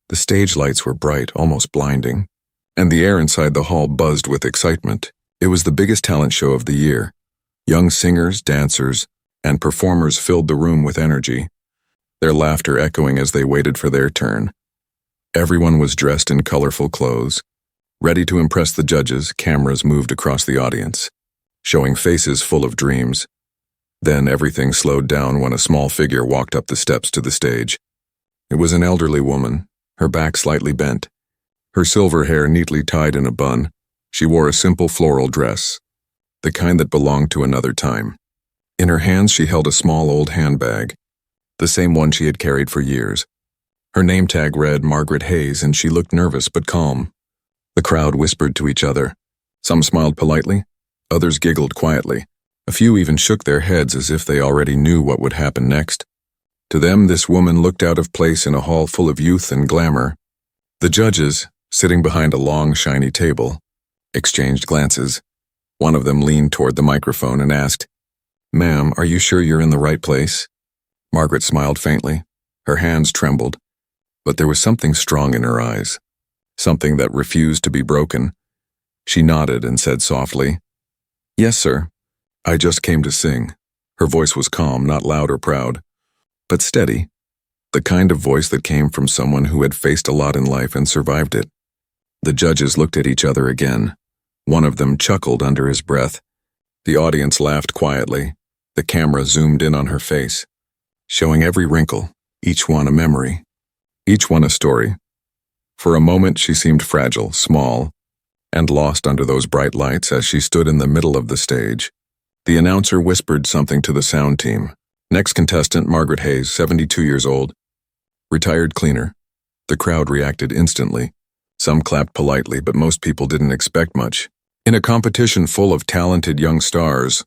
The stage lights were bright, almost blinding, and the air inside the hall buzzed with excitement. It was the biggest talent show of the year. Young singers, dancers, and performers filled the room with energy, their laughter echoing as they waited for their turn. Everyone was dressed in colorful clothes. Ready to impress the judges, cameras moved across the audience, showing faces full of dreams. Then everything slowed down when a small figure walked up the steps to the stage. It was an elderly woman, her back slightly bent, her silver hair neatly tied in a bun. She wore a simple floral dress, the kind that belonged to another time. In her hands she held a small old handbag, the same one she had carried for years. Her name tag read Margaret Hayes, and she looked nervous but calm. The crowd whispered to each other. Some smiled politely, others giggled quietly. A few even shook their heads as if they already knew what would happen next. To them, this woman looked out of place in a hall full of youth and glamour. The judges, sitting behind a long, shiny table, exchanged glances. One of them leaned toward the microphone and asked, "Ma'am, are you sure you're in the right place?" Margaret smiled faintly. Her hands trembled, but there was something strong in her eyes, something that refused to be broken. She nodded and said softly, "Yes, sir. I just came to sing." Her voice was calm, not loud or proud, but steady, the kind of voice that came from someone who had faced a lot in life and survived it. The judges looked at each other again. One of them chuckled under his breath. The audience laughed quietly. The camera zoomed in on her face, showing every wrinkle, each one a memory, each one a story. For a moment she seemed fragile, small, and lost under those bright lights as she stood in the middle of the stage. The announcer whispered something to the sound team. Next contestant, Margaret Hayes, 72 years old, retired cleaner. The crowd reacted instantly. Some clapped politely, but most people didn't expect much. In a competition full of talented young stars,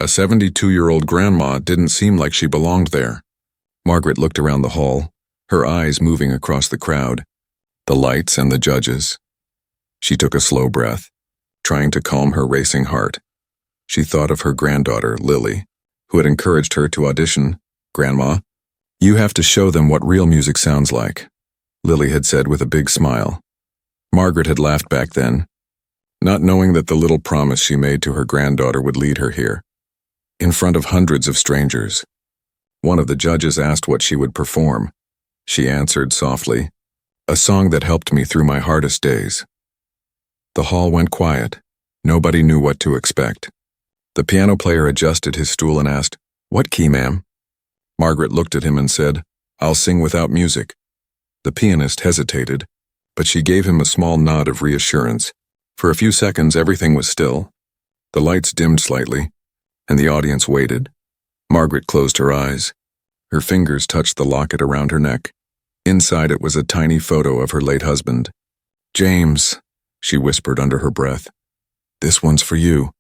a 72-year-old grandma didn't seem like she belonged there. Margaret looked around the hall, her eyes moving across the crowd, the lights and the judges. She took a slow breath, trying to calm her racing heart. She thought of her granddaughter, Lily, who had encouraged her to audition. "Grandma, you have to show them what real music sounds like," Lily had said with a big smile. Margaret had laughed back then, not knowing that the little promise she made to her granddaughter would lead her here, in front of hundreds of strangers. One of the judges asked what she would perform. She answered softly, "A song that helped me through my hardest days." The hall went quiet. Nobody knew what to expect. The piano player adjusted his stool and asked, "What key, ma'am?" Margaret looked at him and said, "I'll sing without music." The pianist hesitated, but she gave him a small nod of reassurance. For a few seconds, everything was still. The lights dimmed slightly, and the audience waited. Margaret closed her eyes. Her fingers touched the locket around her neck. Inside it was a tiny photo of her late husband. "James," she whispered under her breath, "this one's for you."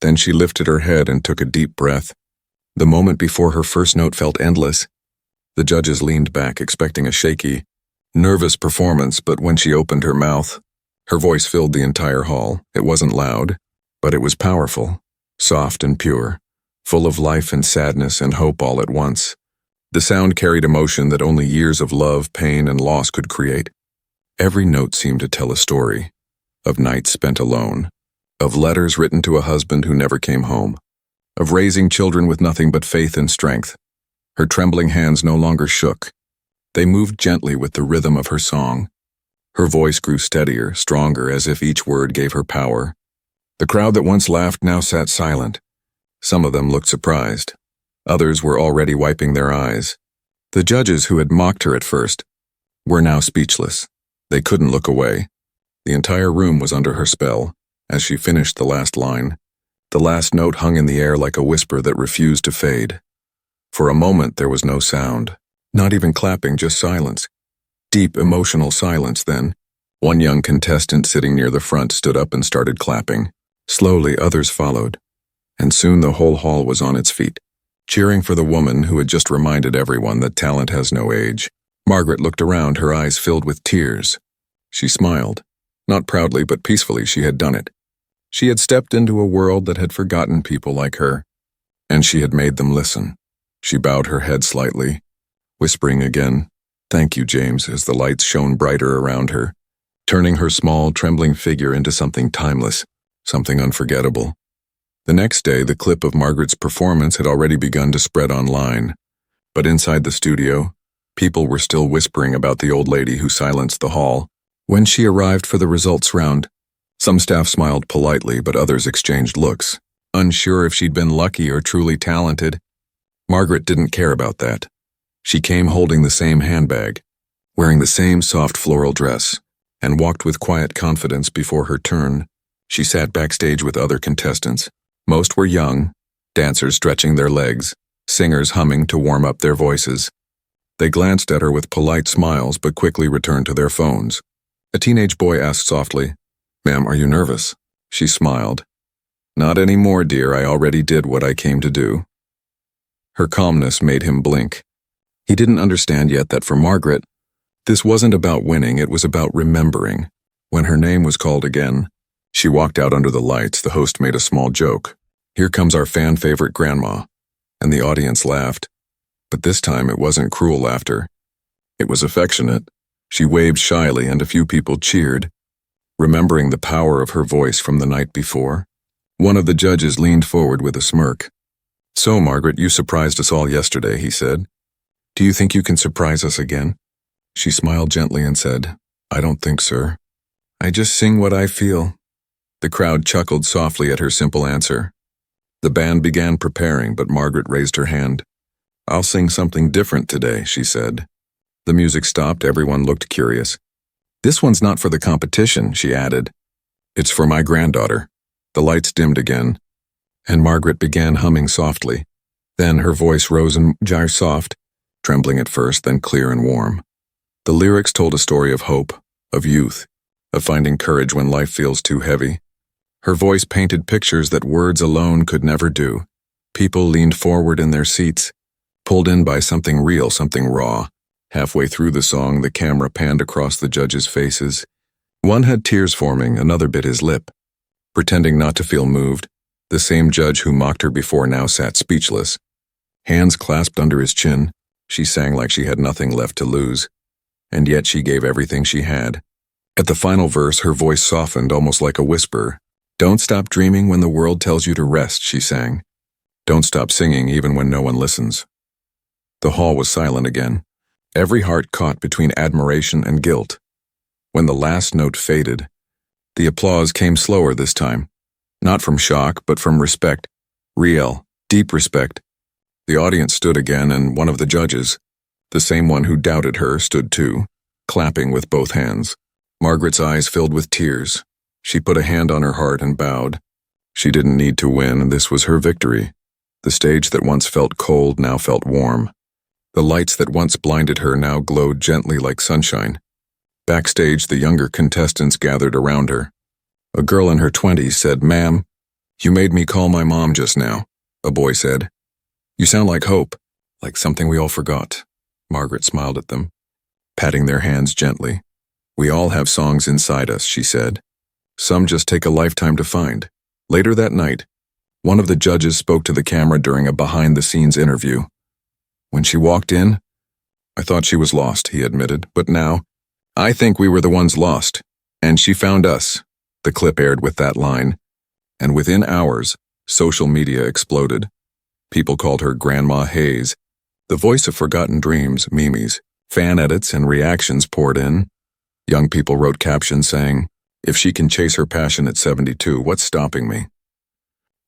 Then she lifted her head and took a deep breath. The moment before her first note felt endless. The judges leaned back, expecting a shaky, nervous performance, but when she opened her mouth, her voice filled the entire hall. It wasn't loud, but it was powerful, soft and pure, full of life and sadness and hope all at once. The sound carried emotion that only years of love, pain, and loss could create. Every note seemed to tell a story, of nights spent alone, of letters written to a husband who never came home, of raising children with nothing but faith and strength. Her trembling hands no longer shook. They moved gently with the rhythm of her song. Her voice grew steadier, stronger, as if each word gave her power. The crowd that once laughed now sat silent. Some of them looked surprised. Others were already wiping their eyes. The judges who had mocked her at first were now speechless. They couldn't look away. The entire room was under her spell as she finished the last line. The last note hung in the air like a whisper that refused to fade. For a moment there was no sound, not even clapping, just silence. Deep, emotional silence. Then, one young contestant sitting near the front stood up and started clapping. Slowly, others followed, and soon the whole hall was on its feet, cheering for the woman who had just reminded everyone that talent has no age. Margaret looked around, her eyes filled with tears. She smiled. Not proudly, but peacefully she had done it. She had stepped into a world that had forgotten people like her, and she had made them listen. She bowed her head slightly, whispering again, "Thank you, James," as the lights shone brighter around her, turning her small, trembling figure into something timeless, something unforgettable. The next day, the clip of Margaret's performance had already begun to spread online, but inside the studio, people were still whispering about the old lady who silenced the hall. When she arrived for the results round, some staff smiled politely, but others exchanged looks, unsure if she'd been lucky or truly talented. Margaret didn't care about that. She came holding the same handbag, wearing the same soft floral dress, and walked with quiet confidence before her turn. She sat backstage with other contestants. Most were young, dancers stretching their legs, singers humming to warm up their voices. They glanced at her with polite smiles but quickly returned to their phones. A teenage boy asked softly, "Ma'am, are you nervous?" She smiled. "Not anymore, dear. I already did what I came to do." Her calmness made him blink. He didn't understand yet that for Margaret, this wasn't about winning, it was about remembering. When her name was called again, she walked out under the lights. The host made a small joke. "Here comes our fan-favorite grandma," and the audience laughed. But this time it wasn't cruel laughter. It was affectionate. She waved shyly and a few people cheered, remembering the power of her voice from the night before. One of the judges leaned forward with a smirk. "So, Margaret, you surprised us all yesterday," he said. "Do you think you can surprise us again?" She smiled gently and said, "I don't think, sir. I just sing what I feel." The crowd chuckled softly at her simple answer. The band began preparing, but Margaret raised her hand. "I'll sing something different today," she said. The music stopped. Everyone looked curious. "This one's not for the competition," she added. "It's for my granddaughter." The lights dimmed again, and Margaret began humming softly. Then her voice rose in gyre soft, trembling at first, then clear and warm. The lyrics told a story of hope, of youth, of finding courage when life feels too heavy. Her voice painted pictures that words alone could never do. People leaned forward in their seats, pulled in by something real, something raw. Halfway through the song, the camera panned across the judges' faces. One had tears forming, another bit his lip, pretending not to feel moved. The same judge who mocked her before now sat speechless. Hands clasped under his chin, she sang like she had nothing left to lose. And yet she gave everything she had. At the final verse, her voice softened almost like a whisper. "Don't stop dreaming when the world tells you to rest," she sang. "Don't stop singing even when no one listens." The hall was silent again, every heart caught between admiration and guilt. When the last note faded, the applause came slower this time, not from shock but from respect, real, deep respect. The audience stood again, and one of the judges, the same one who doubted her, stood too, clapping with both hands. Margaret's eyes filled with tears. She put a hand on her heart and bowed. She didn't need to win, this was her victory. The stage that once felt cold now felt warm. The lights that once blinded her now glowed gently like sunshine. Backstage, the younger contestants gathered around her. A girl in her 20s said, "Ma'am, you made me call my mom just now," a boy said. "You sound like hope, like something we all forgot." Margaret smiled at them, patting their hands gently. "We all have songs inside us," she said. "Some just take a lifetime to find." Later that night, one of the judges spoke to the camera during a behind-the-scenes interview. "When she walked in, I thought she was lost," he admitted, "but now, I think we were the ones lost, and she found us." The clip aired with that line, and within hours, social media exploded. People called her Grandma Hayes, the voice of forgotten dreams, memes, fan edits, and reactions poured in. Young people wrote captions saying, "If she can chase her passion at 72, what's stopping me?"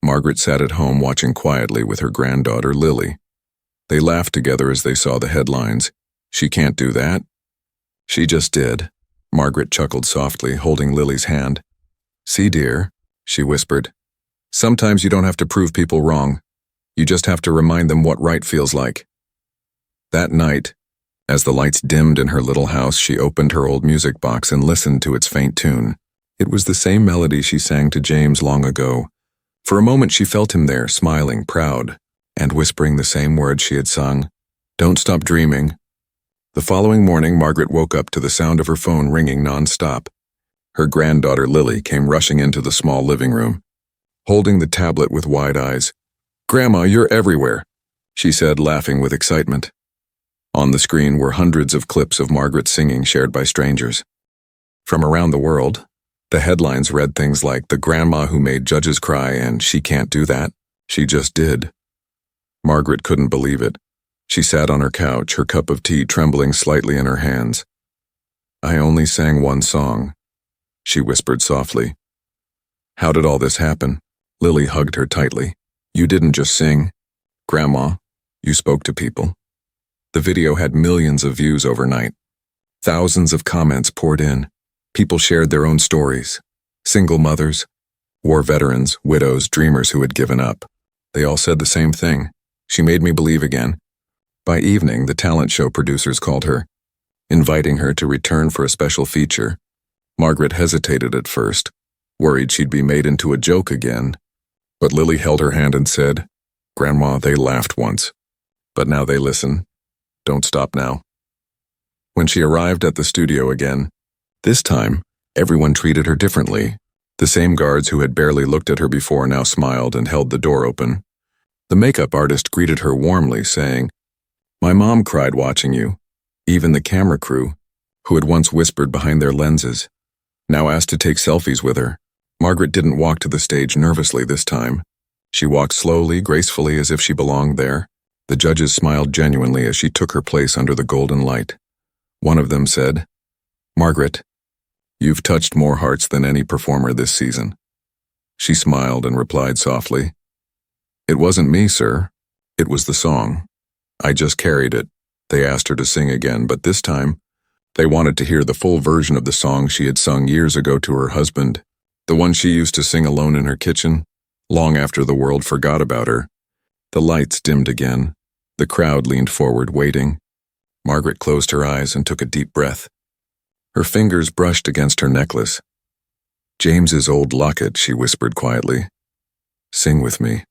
Margaret sat at home watching quietly with her granddaughter, Lily. They laughed together as they saw the headlines. "She can't do that." "She just did." Margaret chuckled softly, holding Lily's hand. "See, dear," she whispered, "sometimes you don't have to prove people wrong. You just have to remind them what right feels like." That night, as the lights dimmed in her little house, she opened her old music box and listened to its faint tune. It was the same melody she sang to James long ago. For a moment she felt him there, smiling, proud, and whispering the same words she had sung. "Don't stop dreaming." The following morning, Margaret woke up to the sound of her phone ringing non-stop. Her granddaughter Lily came rushing into the small living room, holding the tablet with wide eyes. "Grandma, you're everywhere," she said, laughing with excitement. On the screen were hundreds of clips of Margaret singing shared by strangers. From around the world, the headlines read things like "The Grandma Who Made Judges Cry" and "She Can't Do That. She Just Did." Margaret couldn't believe it. She sat on her couch, her cup of tea trembling slightly in her hands. "I only sang one song," she whispered softly. "How did all this happen?" Lily hugged her tightly. "You didn't just sing, Grandma. You spoke to people." The video had millions of views overnight. Thousands of comments poured in. People shared their own stories. Single mothers, war veterans, widows, dreamers who had given up. They all said the same thing. "She made me believe again." By evening, the talent show producers called her, inviting her to return for a special feature. Margaret hesitated at first, worried she'd be made into a joke again. But Lily held her hand and said, "Grandma, they laughed once, but now they listen. Don't stop now." When she arrived at the studio again, this time, everyone treated her differently. The same guards who had barely looked at her before now smiled and held the door open. The makeup artist greeted her warmly, saying, "My mom cried watching you." Even the camera crew, who had once whispered behind their lenses, now asked to take selfies with her. Margaret didn't walk to the stage nervously this time. She walked slowly, gracefully, as if she belonged there. The judges smiled genuinely as she took her place under the golden light. One of them said, "Margaret, you've touched more hearts than any performer this season." She smiled and replied softly, "It wasn't me, sir. It was the song. I just carried it." They asked her to sing again, but this time, they wanted to hear the full version of the song she had sung years ago to her husband, the one she used to sing alone in her kitchen, long after the world forgot about her. The lights dimmed again. The crowd leaned forward, waiting. Margaret closed her eyes and took a deep breath. Her fingers brushed against her necklace. "James's old locket," she whispered quietly. "Sing with me."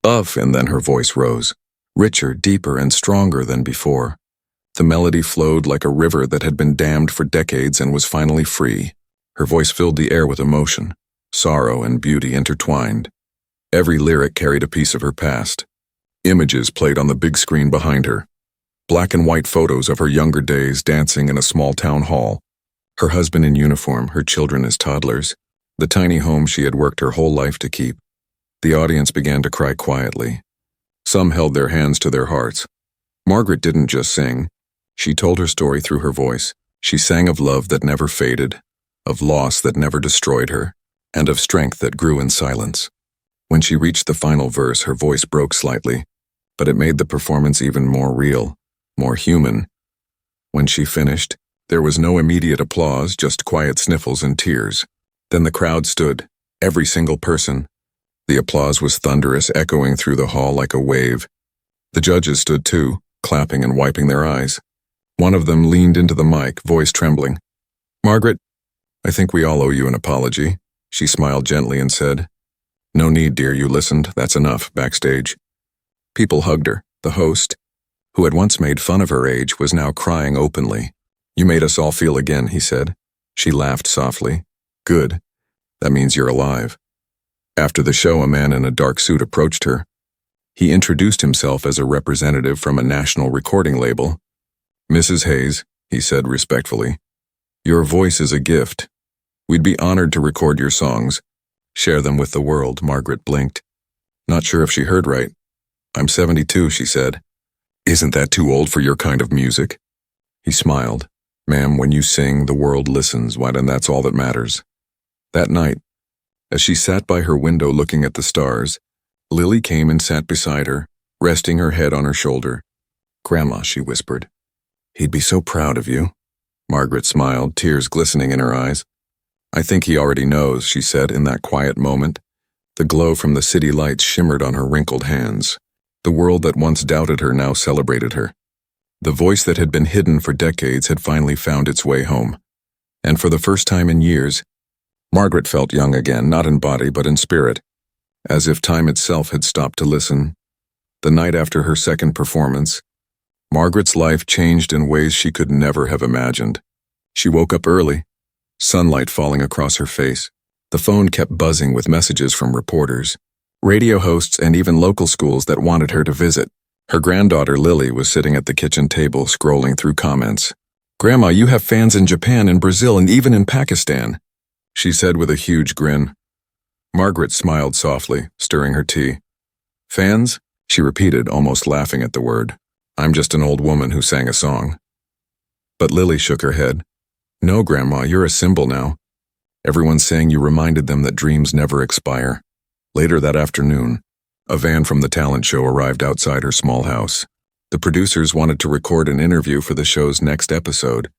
And then her voice rose, richer, deeper, and stronger than before. The melody flowed like a river that had been dammed for decades and was finally free. Her voice filled the air with emotion, sorrow and beauty intertwined. Every lyric carried a piece of her past. Images played on the big screen behind her. Black and white photos of her younger days dancing in a small town hall. Her husband in uniform, her children as toddlers. The tiny home she had worked her whole life to keep. The audience began to cry quietly. Some held their hands to their hearts. Margaret didn't just sing. She told her story through her voice. She sang of love that never faded, of loss that never destroyed her, and of strength that grew in silence. When she reached the final verse, her voice broke slightly, but it made the performance even more real, more human. When she finished, there was no immediate applause, just quiet sniffles and tears. Then the crowd stood, every single person. The applause was thunderous, echoing through the hall like a wave. The judges stood too, clapping and wiping their eyes. One of them leaned into the mic, voice trembling. "Margaret, I think we all owe you an apology." She smiled gently and said, "No need, dear, you listened, that's enough," backstage. People hugged her. The host, who had once made fun of her age, was now crying openly. "You made us all feel again," he said. She laughed softly. "Good. That means you're alive." After the show, a man in a dark suit approached her. He introduced himself as a representative from a national recording label. "Mrs. Hayes," he said respectfully, "your voice is a gift. We'd be honored to record your songs. Share them with the world." Margaret blinked. Not sure if she heard right. "I'm 72, she said. "Isn't that too old for your kind of music?" He smiled. "Ma'am, when you sing, the world listens, and that's all that matters." That night, as she sat by her window looking at the stars, Lily came and sat beside her, resting her head on her shoulder. "Grandma," she whispered. "He'd be so proud of you." Margaret smiled, tears glistening in her eyes. "I think he already knows," she said in that quiet moment. The glow from the city lights shimmered on her wrinkled hands. The world that once doubted her now celebrated her. The voice that had been hidden for decades had finally found its way home. And for the first time in years, Margaret felt young again, not in body but in spirit, as if time itself had stopped to listen. The night after her second performance, Margaret's life changed in ways she could never have imagined. She woke up early, sunlight falling across her face. The phone kept buzzing with messages from reporters, radio hosts, and even local schools that wanted her to visit. Her granddaughter Lily was sitting at the kitchen table scrolling through comments. "Grandma, you have fans in Japan and Brazil and even in Pakistan," she said with a huge grin. Margaret smiled softly, stirring her tea. "Fans?" she repeated, almost laughing at the word. "I'm just an old woman who sang a song." But Lily shook her head. "No, Grandma, you're a symbol now. Everyone's saying you reminded them that dreams never expire." Later that afternoon, a van from the talent show arrived outside her small house. The producers wanted to record an interview for the show's next episode.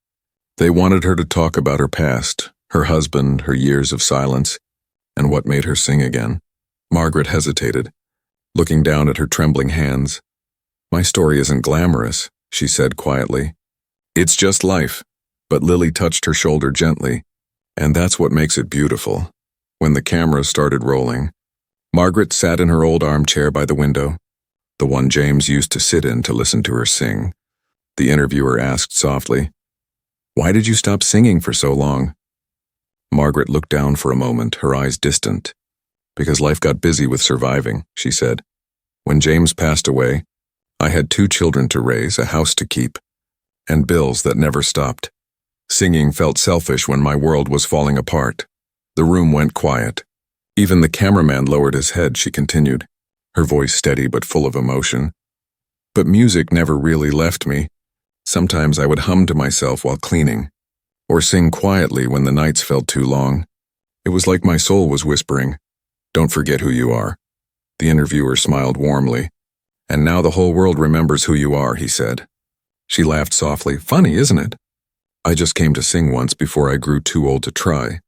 They wanted her to talk about her past, her husband, her years of silence, and what made her sing again. Margaret hesitated, looking down at her trembling hands. "My story isn't glamorous," she said quietly. "It's just life." But Lily touched her shoulder gently, and that's what makes it beautiful. When the camera started rolling, Margaret sat in her old armchair by the window, the one James used to sit in to listen to her sing. The interviewer asked softly, "Why did you stop singing for so long?" Margaret looked down for a moment, her eyes distant. "Because life got busy with surviving," she said. "When James passed away, I had 2 children to raise, a house to keep, and bills that never stopped. Singing felt selfish when my world was falling apart." The room went quiet. Even the cameraman lowered his head, she continued, her voice steady but full of emotion. "But music never really left me. Sometimes I would hum to myself while cleaning, or sing quietly when the nights felt too long. It was like my soul was whispering, 'Don't forget who you are.'" The interviewer smiled warmly. "And now the whole world remembers who you are," he said. She laughed softly. "Funny, isn't it? I just came to sing once before I grew too old to try.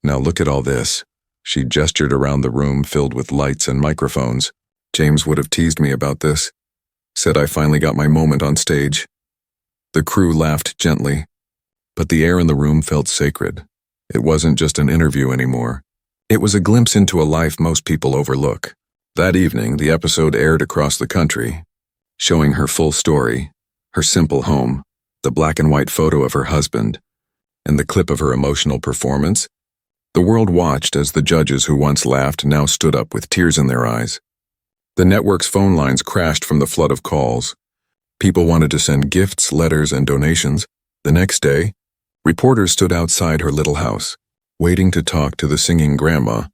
Now look at all this." She gestured around the room filled with lights and microphones. "James would have teased me about this. Said I finally got my moment on stage." The crew laughed gently, but the air in the room felt sacred. It wasn't just an interview anymore. It was a glimpse into a life most people overlook. That evening, the episode aired across the country, showing her full story, her simple home, the black and white photo of her husband, and the clip of her emotional performance. The world watched as the judges who once laughed now stood up with tears in their eyes. The network's phone lines crashed from the flood of calls. People wanted to send gifts, letters, and donations. The next day, reporters stood outside her little house, waiting to talk to the singing grandma.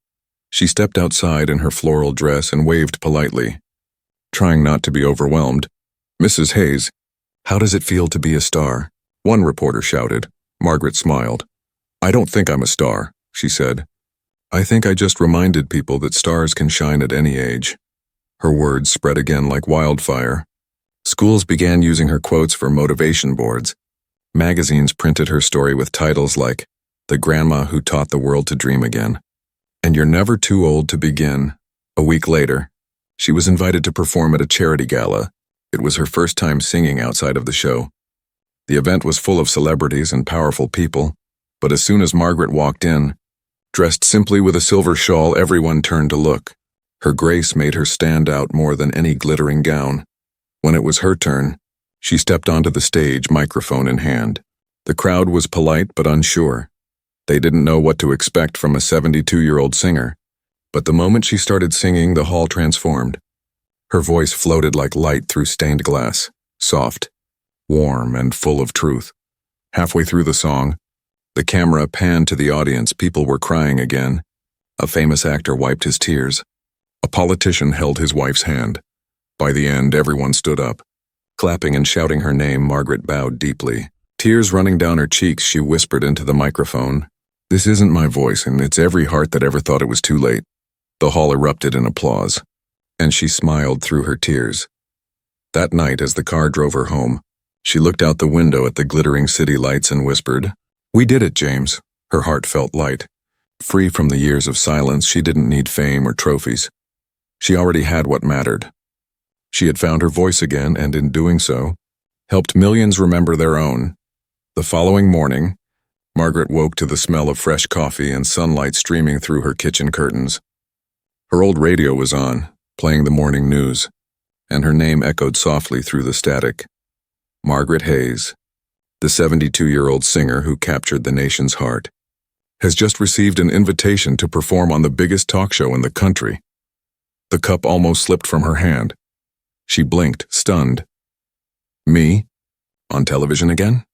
She stepped outside in her floral dress and waved politely, trying not to be overwhelmed. "Mrs. Hayes, how does it feel to be a star?" one reporter shouted. Margaret smiled. "I don't think I'm a star," she said. "I think I just reminded people that stars can shine at any age." Her words spread again like wildfire. Schools began using her quotes for motivation boards. Magazines printed her story with titles like "The Grandma Who Taught the World to Dream Again" and "You're Never Too Old to Begin." A week later, she was invited to perform at a charity gala. It was her first time singing outside of the show. The event was full of celebrities and powerful people, but as soon as Margaret walked in, dressed simply with a silver shawl, everyone turned to look. Her grace made her stand out more than any glittering gown. When it was her turn, she stepped onto the stage, microphone in hand. The crowd was polite but unsure. They didn't know what to expect from a 72-year-old singer. But the moment she started singing, the hall transformed. Her voice floated like light through stained glass, soft, warm, and full of truth. Halfway through the song, the camera panned to the audience. People were crying again. A famous actor wiped his tears. A politician held his wife's hand. By the end, everyone stood up. Clapping and shouting her name, Margaret bowed deeply. Tears running down her cheeks, she whispered into the microphone, "This isn't my voice, and it's every heart that ever thought it was too late." The hall erupted in applause, and she smiled through her tears. That night, as the car drove her home, she looked out the window at the glittering city lights and whispered, "We did it, James." Her heart felt light. Free from the years of silence, she didn't need fame or trophies. She already had what mattered. She had found her voice again, and in doing so, helped millions remember their own. The following morning, Margaret woke to the smell of fresh coffee and sunlight streaming through her kitchen curtains. Her old radio was on, playing the morning news, and her name echoed softly through the static. Margaret Hayes, the 72-year-old singer who captured the nation's heart, has just received an invitation to perform on the biggest talk show in the country. The cup almost slipped from her hand. She blinked, stunned. Me? On television again?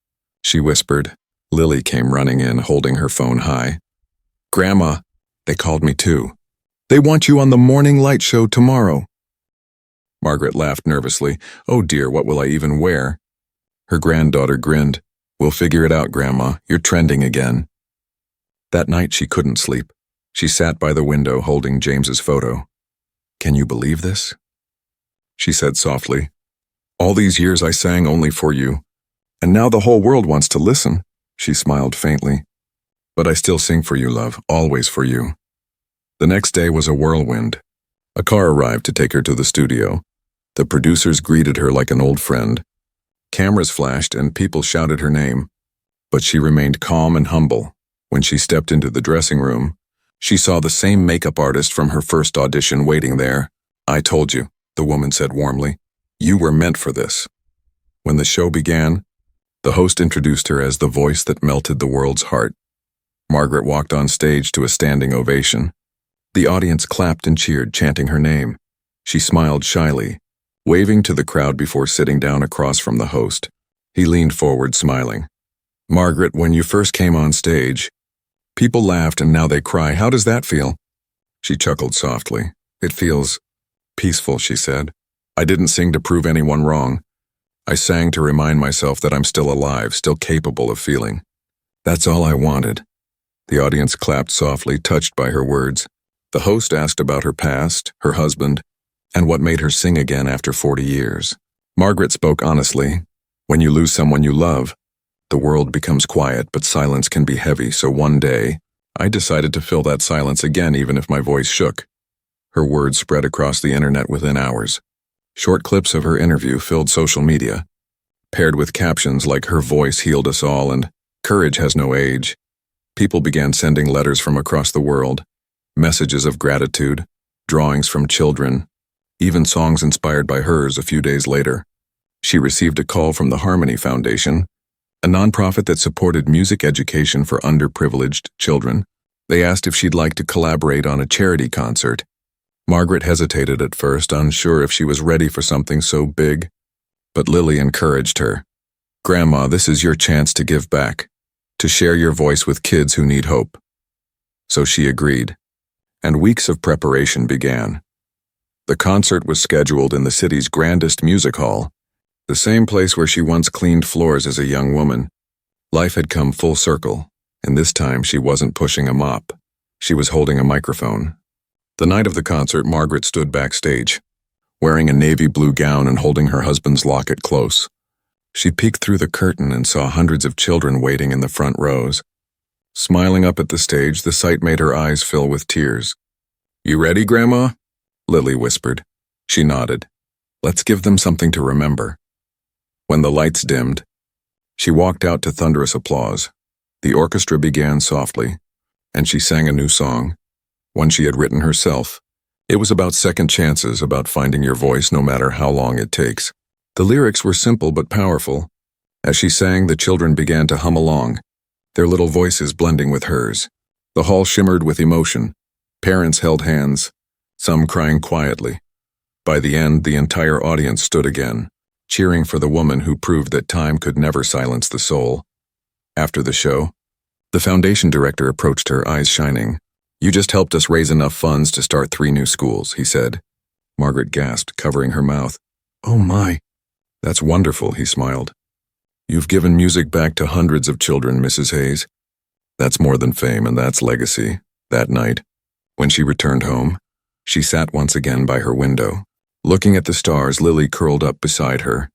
She whispered. Lily came running in, holding her phone high. Grandma, they called me too. They want you on the morning light show tomorrow. Margaret laughed nervously. Oh dear, what will I even wear? Her granddaughter grinned. We'll figure it out, Grandma. You're trending again. That night she couldn't sleep. She sat by the window holding James's photo. Can you believe this? She said softly. All these years I sang only for you. And now the whole world wants to listen. She smiled faintly. But I still sing for you, love, always for you. The next day was a whirlwind. A car arrived to take her to the studio. The producers greeted her like an old friend. Cameras flashed and people shouted her name. But she remained calm and humble. When she stepped into the dressing room, she saw the same makeup artist from her first audition waiting there. I told you, the woman said warmly. You were meant for this. When the show began, the host introduced her as the voice that melted the world's heart. Margaret walked on stage to a standing ovation. The audience clapped and cheered, chanting her name. She smiled shyly, waving to the crowd before sitting down across from the host. He leaned forward, smiling. Margaret, when you first came on stage, people laughed and now they cry. How does that feel? She chuckled softly. It feels peaceful, she said. I didn't sing to prove anyone wrong. I sang to remind myself that I'm still alive, still capable of feeling. That's all I wanted. The audience clapped softly, touched by her words. The host asked about her past, her husband, and what made her sing again after 40 years. Margaret spoke honestly. When you lose someone you love, the world becomes quiet, but silence can be heavy, so one day, I decided to fill that silence again even if my voice shook. Her words spread across the internet within hours. Short clips of her interview filled social media, paired with captions like "Her voice healed us all" and "Courage has no age." People began sending letters from across the world, messages of gratitude, drawings from children, even songs inspired by hers a few days later. She received a call from the Harmony Foundation, a nonprofit that supported music education for underprivileged children. They asked if she'd like to collaborate on a charity concert. Margaret hesitated at first, unsure if she was ready for something so big. But Lily encouraged her. Grandma, this is your chance to give back, to share your voice with kids who need hope. So she agreed, and weeks of preparation began. The concert was scheduled in the city's grandest music hall, the same place where she once cleaned floors as a young woman. Life had come full circle, and this time she wasn't pushing a mop. She was holding a microphone. The night of the concert, Margaret stood backstage, wearing a navy blue gown and holding her husband's locket close. She peeked through the curtain and saw hundreds of children waiting in the front rows. Smiling up at the stage, the sight made her eyes fill with tears. You ready, Grandma? Lily whispered. She nodded. Let's give them something to remember. When the lights dimmed, she walked out to thunderous applause. The orchestra began softly, and she sang a new song, one she had written herself. It was about second chances, about finding your voice no matter how long it takes. The lyrics were simple but powerful. As she sang, the children began to hum along, their little voices blending with hers. The hall shimmered with emotion. Parents held hands, some crying quietly. By the end, the entire audience stood again, cheering for the woman who proved that time could never silence the soul. After the show, the foundation director approached her, eyes shining. You just helped us raise enough funds to start 3 new schools, he said. Margaret gasped, covering her mouth. Oh my. That's wonderful, he smiled. You've given music back to hundreds of children, Mrs. Hayes. That's more than fame, and that's legacy. That night, when she returned home, she sat once again by her window. Looking at the stars, Lily curled up beside her.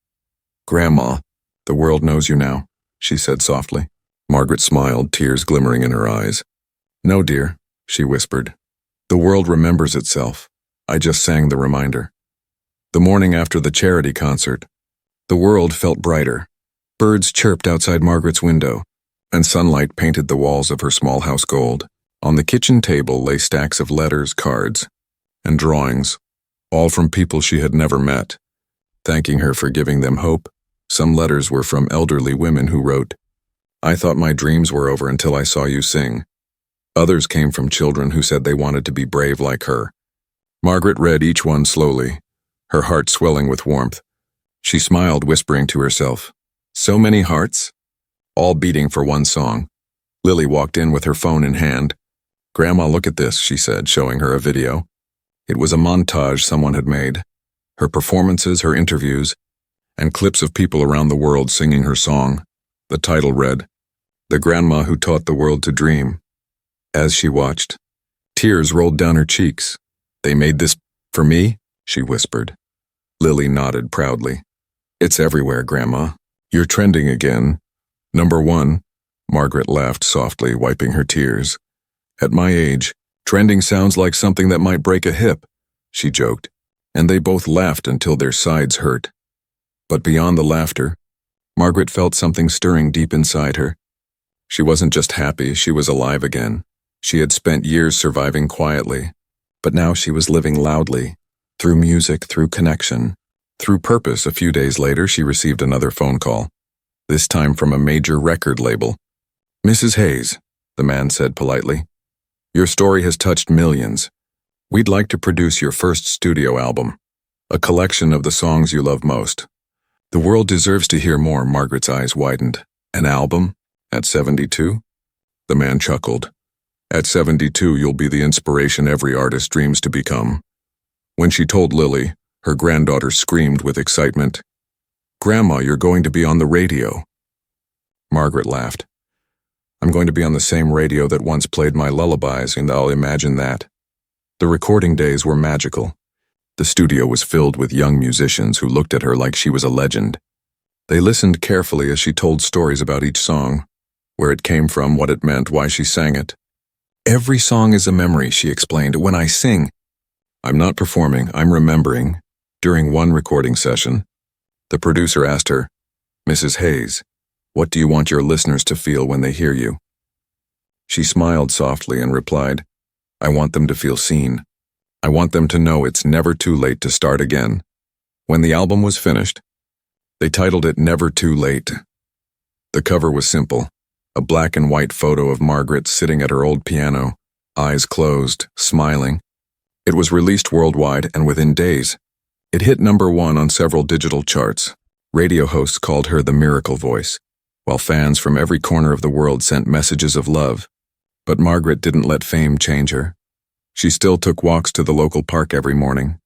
Grandma, the world knows you now, she said softly. Margaret smiled, tears glimmering in her eyes. No, dear, she whispered. The world remembers itself. I just sang the reminder. The morning after the charity concert, the world felt brighter. Birds chirped outside Margaret's window, and sunlight painted the walls of her small house gold. On the kitchen table lay stacks of letters, cards, and drawings, all from people she had never met, thanking her for giving them hope. Some letters were from elderly women who wrote, I thought my dreams were over until I saw you sing. Others came from children who said they wanted to be brave like her. Margaret read each one slowly, her heart swelling with warmth. She smiled, whispering to herself, "So many hearts?" All beating for one song. Lily walked in with her phone in hand. "Grandma, look at this," she said, showing her a video. It was a montage someone had made. Her performances, her interviews, and clips of people around the world singing her song. The title read, "The Grandma Who Taught the World to Dream." As she watched, tears rolled down her cheeks. "They made this for me?" she whispered. Lily nodded proudly. "It's everywhere, Grandma. You're trending again. #1. Margaret laughed softly, wiping her tears. "At my age, trending sounds like something that might break a hip," she joked, and they both laughed until their sides hurt. But beyond the laughter, Margaret felt something stirring deep inside her. She wasn't just happy, she was alive again. She had spent years surviving quietly, but now she was living loudly, through music, through connection, through purpose. A few days later, she received another phone call, this time from a major record label. "Mrs. Hayes," the man said politely, "your story has touched millions. We'd like to produce your first studio album, a collection of the songs you love most." "The world deserves to hear more." Margaret's eyes widened. "An album? At 72? The man chuckled. "At 72, you'll be the inspiration every artist dreams to become." When she told Lily, her granddaughter screamed with excitement. "Grandma, you're going to be on the radio." Margaret laughed. "I'm going to be on the same radio that once played my lullabies, and I'll imagine that." The recording days were magical. The studio was filled with young musicians who looked at her like she was a legend. They listened carefully as she told stories about each song, where it came from, what it meant, why she sang it. "Every song is a memory," she explained. "When I sing, I'm not performing, I'm remembering." During one recording session, the producer asked her, "Mrs. Hayes, what do you want your listeners to feel when they hear you?" She smiled softly and replied, "I want them to feel seen. I want them to know it's never too late to start again." When the album was finished, they titled it "Never Too Late." The cover was simple, a black and white photo of Margaret sitting at her old piano, eyes closed, smiling. It was released worldwide, and within days, it hit #1 on several digital charts. Radio hosts called her the miracle voice, while fans from every corner of the world sent messages of love. But Margaret didn't let fame change her. She still took walks to the local park every morning.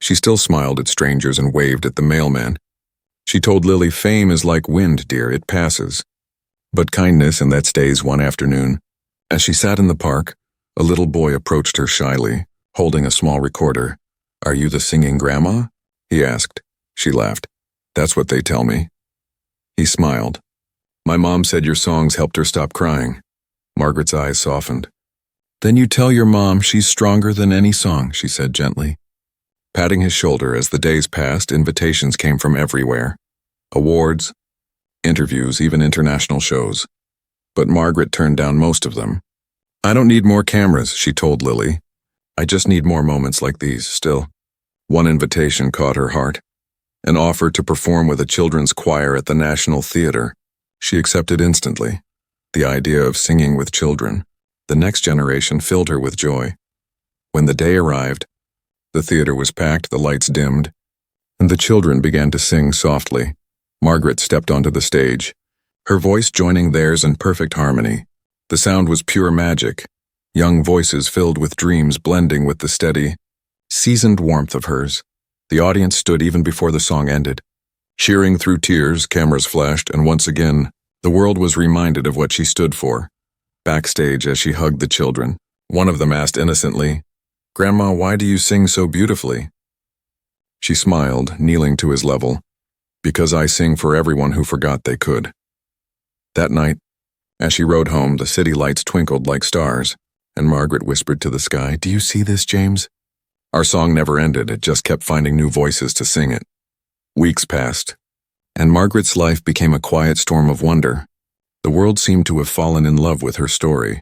She still smiled at strangers and waved at the mailman. She told Lily, "Fame is like wind, dear, it passes. But kindness, and that stays." One afternoon, as she sat in the park, a little boy approached her shyly, holding a small recorder. "Are you the singing grandma?" he asked. She laughed. "That's what they tell me." He smiled. "My mom said your songs helped her stop crying." Margaret's eyes softened. "Then you tell your mom she's stronger than any song," she said gently. Patting his shoulder as the days passed, invitations came from everywhere. Awards, interviews, even international shows. But Margaret turned down most of them. "I don't need more cameras," she told Lily. "I just need more moments like these." Still, one invitation caught her heart. An offer to perform with a children's choir at the National Theater. She accepted instantly. The idea of singing with children, the next generation, filled her with joy. When the day arrived, the theater was packed, the lights dimmed, and the children began to sing softly. Margaret stepped onto the stage, her voice joining theirs in perfect harmony. The sound was pure magic, young voices filled with dreams blending with the steady, seasoned warmth of hers. The audience stood even before the song ended. Cheering through tears, cameras flashed, and once again, the world was reminded of what she stood for. Backstage, as she hugged the children, one of them asked innocently, "Grandma, why do you sing so beautifully?" She smiled, kneeling to his level. "Because I sing for everyone who forgot they could." That night, as she rode home, the city lights twinkled like stars, and Margaret whispered to the sky, "Do you see this, James?" Our song never ended, it just kept finding new voices to sing it. Weeks passed, and Margaret's life became a quiet storm of wonder. The world seemed to have fallen in love with her story.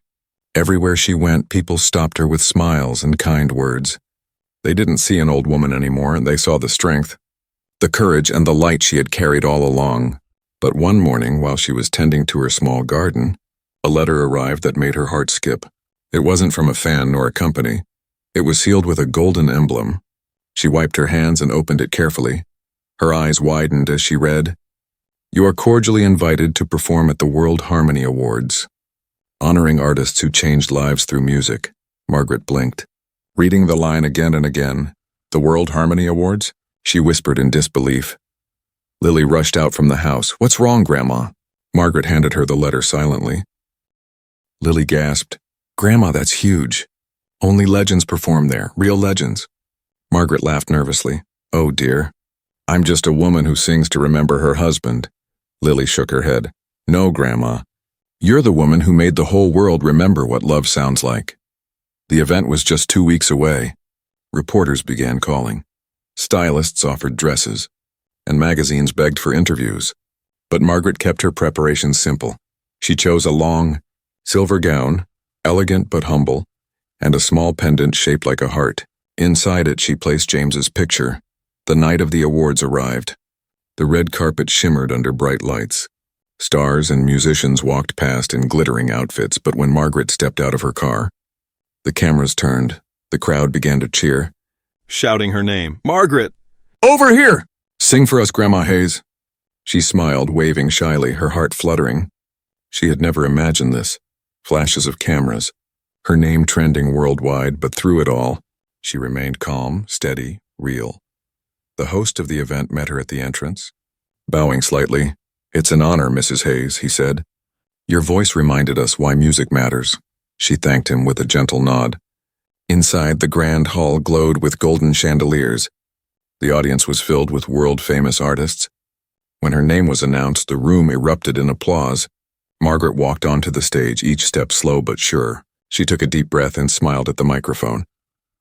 Everywhere she went, people stopped her with smiles and kind words. They didn't see an old woman anymore, they saw the strength, the courage, and the light she had carried all along. But one morning, while she was tending to her small garden, a letter arrived that made her heart skip. It wasn't from a fan nor a company. It was sealed with a golden emblem. She wiped her hands and opened it carefully. Her eyes widened as she read, "You are cordially invited to perform at the World Harmony Awards, honoring artists who changed lives through music." Margaret blinked, reading the line again and again. "The World Harmony Awards?" she whispered in disbelief. Lily rushed out from the house. "What's wrong, Grandma?" Margaret handed her the letter silently. Lily gasped. "Grandma, that's huge. Only legends perform there, real legends." Margaret laughed nervously. "Oh dear. I'm just a woman who sings to remember her husband." Lily shook her head. "No, Grandma. You're the woman who made the whole world remember what love sounds like." The event was just 2 weeks away. Reporters began calling. Stylists offered dresses, and magazines begged for interviews. But Margaret kept her preparations simple. She chose a long, silver gown, elegant but humble, and a small pendant shaped like a heart. Inside it she placed James's picture. The night of the awards arrived. The red carpet shimmered under bright lights. Stars and musicians walked past in glittering outfits, but when Margaret stepped out of her car, the cameras turned. The crowd began to cheer, shouting her name. "Margaret! Over here! Sing for us, Grandma Hayes." She smiled, waving shyly, her heart fluttering. She had never imagined this. Flashes of cameras, her name trending worldwide, but through it all, she remained calm, steady, real. The host of the event met her at the entrance. Bowing slightly, "It's an honor, Mrs. Hayes," he said. "Your voice reminded us why music matters." She thanked him with a gentle nod. Inside, the grand hall glowed with golden chandeliers. The audience was filled with world-famous artists. When her name was announced, the room erupted in applause. Margaret walked onto the stage, each step slow but sure. She took a deep breath and smiled at the microphone.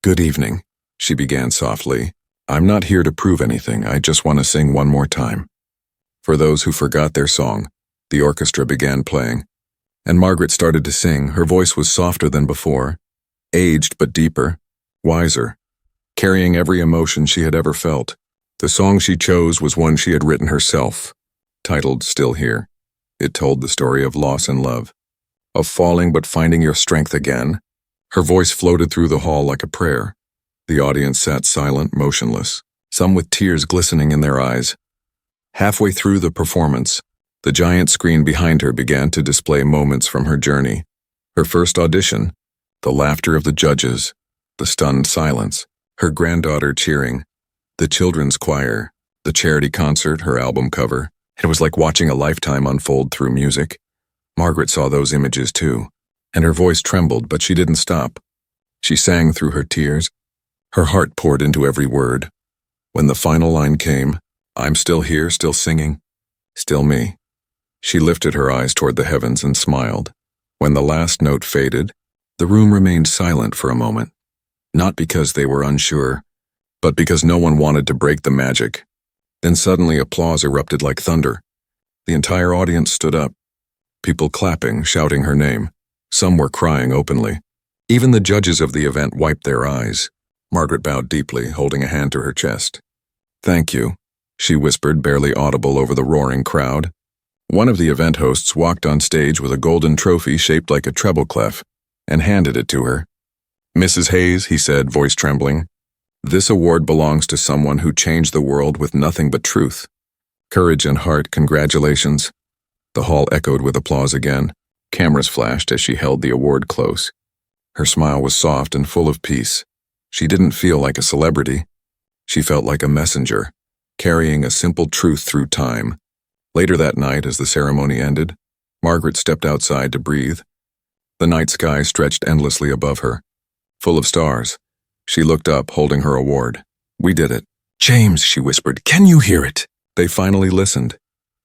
"Good evening," she began softly. "I'm not here to prove anything. I just want to sing one more time." For those who forgot their song, the orchestra began playing, and Margaret started to sing. Her voice was softer than before, aged but deeper, wiser, carrying every emotion she had ever felt. The song she chose was one she had written herself, titled "Still Here." It told the story of loss and love, of falling but finding your strength again. Her voice floated through the hall like a prayer. The audience sat silent, motionless, some with tears glistening in their eyes. Halfway through the performance, the giant screen behind her began to display moments from her journey. Her first audition, the laughter of the judges, the stunned silence, her granddaughter cheering, the children's choir, the charity concert, her album cover. It was like watching a lifetime unfold through music. Margaret saw those images too, and her voice trembled, but she didn't stop. She sang through her tears. Her heart poured into every word. When the final line came, "I'm still here, still singing, still me," she lifted her eyes toward the heavens and smiled. When the last note faded, the room remained silent for a moment, not because they were unsure, but because no one wanted to break the magic. Then suddenly applause erupted like thunder. The entire audience stood up, people clapping, shouting her name. Some were crying openly. Even the judges of the event wiped their eyes. Margaret bowed deeply, holding a hand to her chest. "Thank you," she whispered, barely audible over the roaring crowd. One of the event hosts walked on stage with a golden trophy shaped like a treble clef and handed it to her. "Mrs. Hayes," he said, voice trembling, "this award belongs to someone who changed the world with nothing but truth. Courage and heart, congratulations." The hall echoed with applause again. Cameras flashed as she held the award close. Her smile was soft and full of peace. She didn't feel like a celebrity. She felt like a messenger, carrying a simple truth through time. Later that night, as the ceremony ended, Margaret stepped outside to breathe. The night sky stretched endlessly above her, full of stars. She looked up, holding her award. "We did it." "James," she whispered, "can you hear it?" They finally listened.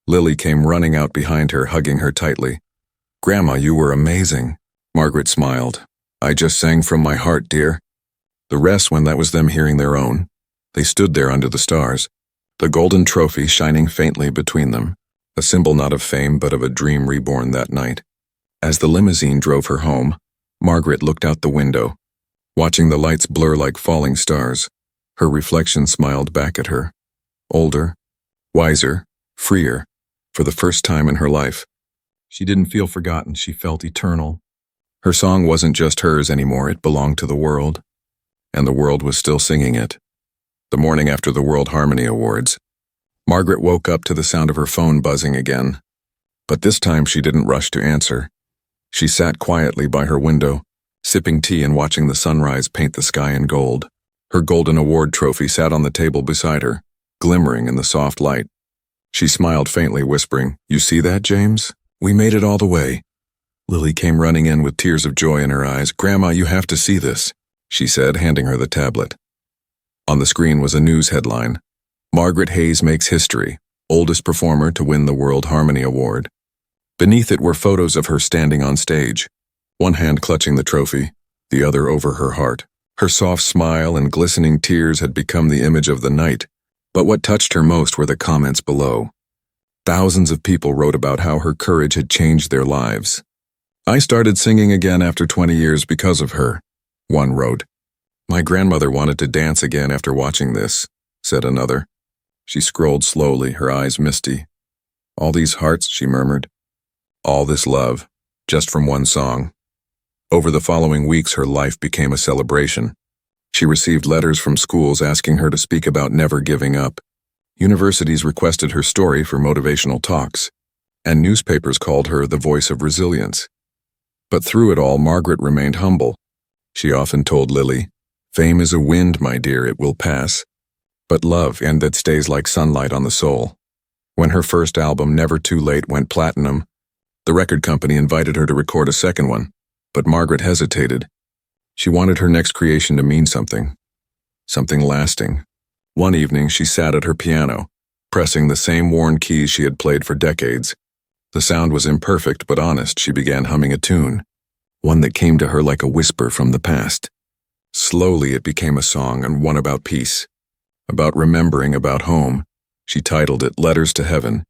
Lily came running out behind her, hugging her tightly. "Grandma, you were amazing." Margaret smiled. "I just sang from my heart, dear." The rest, when that was them hearing their own, they stood there under the stars, the golden trophy shining faintly between them, a symbol not of fame but of a dream reborn that night. As the limousine drove her home, Margaret looked out the window, watching the lights blur like falling stars. Her reflection smiled back at her. Older, wiser, freer, for the first time in her life. She didn't feel forgotten, she felt eternal. Her song wasn't just hers anymore, it belonged to the world, and the world was still singing it. the morning after the World Harmony Awards. Margaret woke up to the sound of her phone buzzing again. But this time she didn't rush to answer. She sat quietly by her window, sipping tea and watching the sunrise paint the sky in gold. Her golden award trophy sat on the table beside her, glimmering in the soft light. She smiled faintly, whispering, "You see that, James? We made it all the way." Lily came running in with tears of joy in her eyes. "Grandma, you have to see this," she said, handing her the tablet. On the screen was a news headline. Margaret Hayes makes history, oldest performer to win the World Harmony Award. Beneath it were photos of her standing on stage, one hand clutching the trophy, the other over her heart. Her soft smile and glistening tears had become the image of the night, but what touched her most were the comments below. Thousands of people wrote about how her courage had changed their lives. "I started singing again after 20 years because of her," one wrote. "My grandmother wanted to dance again after watching this," said another. She scrolled slowly, her eyes misty. "All these hearts," she murmured. "All this love, just from one song." Over the following weeks, her life became a celebration. She received letters from schools asking her to speak about never giving up. Universities requested her story for motivational talks, and newspapers called her the voice of resilience. But through it all, Margaret remained humble. She often told Lily, "Fame is a wind, my dear, it will pass. But love, and that stays like sunlight on the soul." When her first album, Never Too Late, went platinum, the record company invited her to record a second one, but Margaret hesitated. She wanted her next creation to mean something lasting. One evening, she sat at her piano, pressing the same worn keys she had played for decades. The sound was imperfect but honest. She began humming a tune, one that came to her like a whisper from the past. Slowly it became a song, and one about peace, about remembering, about home. She titled it Letters to Heaven,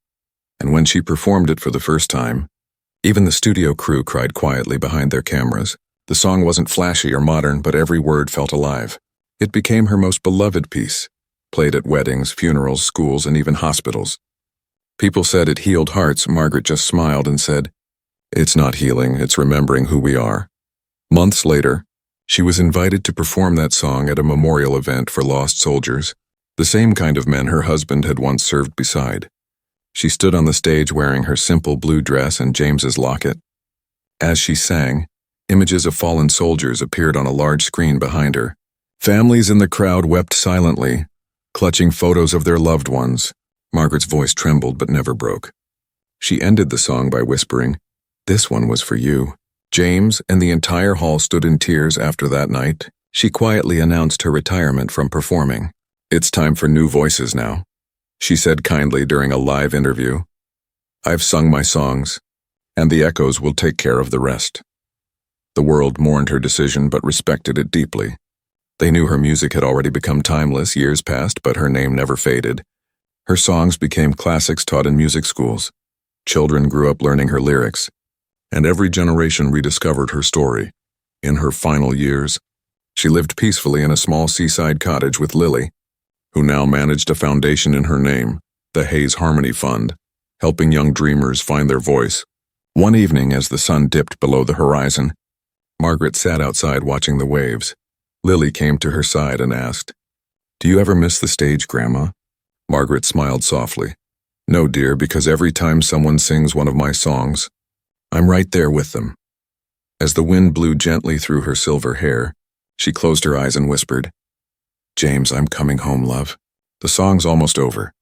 and when she performed it for the first time, even the studio crew cried quietly behind their cameras. The song wasn't flashy or modern, but every word felt alive. It became her most beloved piece, played at weddings, funerals, schools, and even hospitals. People said it healed hearts. Margaret just smiled and said, "It's not healing, it's remembering who we are." Months later, she was invited to perform that song at a memorial event for lost soldiers, the same kind of men her husband had once served beside. She stood on the stage wearing her simple blue dress and James's locket. As she sang, images of fallen soldiers appeared on a large screen behind her. Families in the crowd wept silently, clutching photos of their loved ones. Margaret's voice trembled but never broke. She ended the song by whispering, "This one was for you." James and the entire hall stood in tears after that night. She quietly announced her retirement from performing. "It's time for new voices now," she said kindly during a live interview. "I've sung my songs, and the echoes will take care of the rest." The world mourned her decision but respected it deeply. They knew her music had already become timeless. Years passed, but her name never faded. Her songs became classics taught in music schools. Children grew up learning her lyrics, and every generation rediscovered her story. In her final years, she lived peacefully in a small seaside cottage with Lily, who now managed a foundation in her name, the Hayes Harmony Fund, helping young dreamers find their voice. One evening, as the sun dipped below the horizon, Margaret sat outside watching the waves. Lily came to her side and asked, "Do you ever miss the stage, Grandma?" Margaret smiled softly. "No, dear, because every time someone sings one of my songs, I'm right there with them." As the wind blew gently through her silver hair, she closed her eyes and whispered, "James, I'm coming home, love." The song's almost over.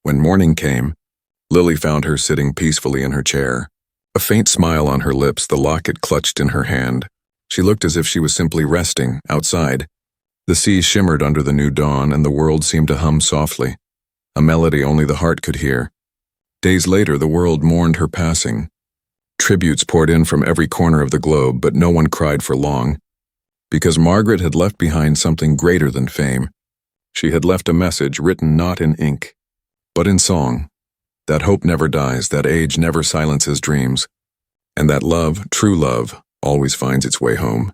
When morning came, Lily found her sitting peacefully in her chair, a faint smile on her lips, the locket clutched in her hand. She looked as if she was simply resting. Outside, the sea shimmered under the new dawn, and the world seemed to hum softly, a melody only the heart could hear. Days later, the world mourned her passing. Tributes poured in from every corner of the globe, but no one cried for long, because Margaret had left behind something greater than fame. She had left a message written not in ink, but in song, that hope never dies, that age never silences dreams, and that love, true love, always finds its way home.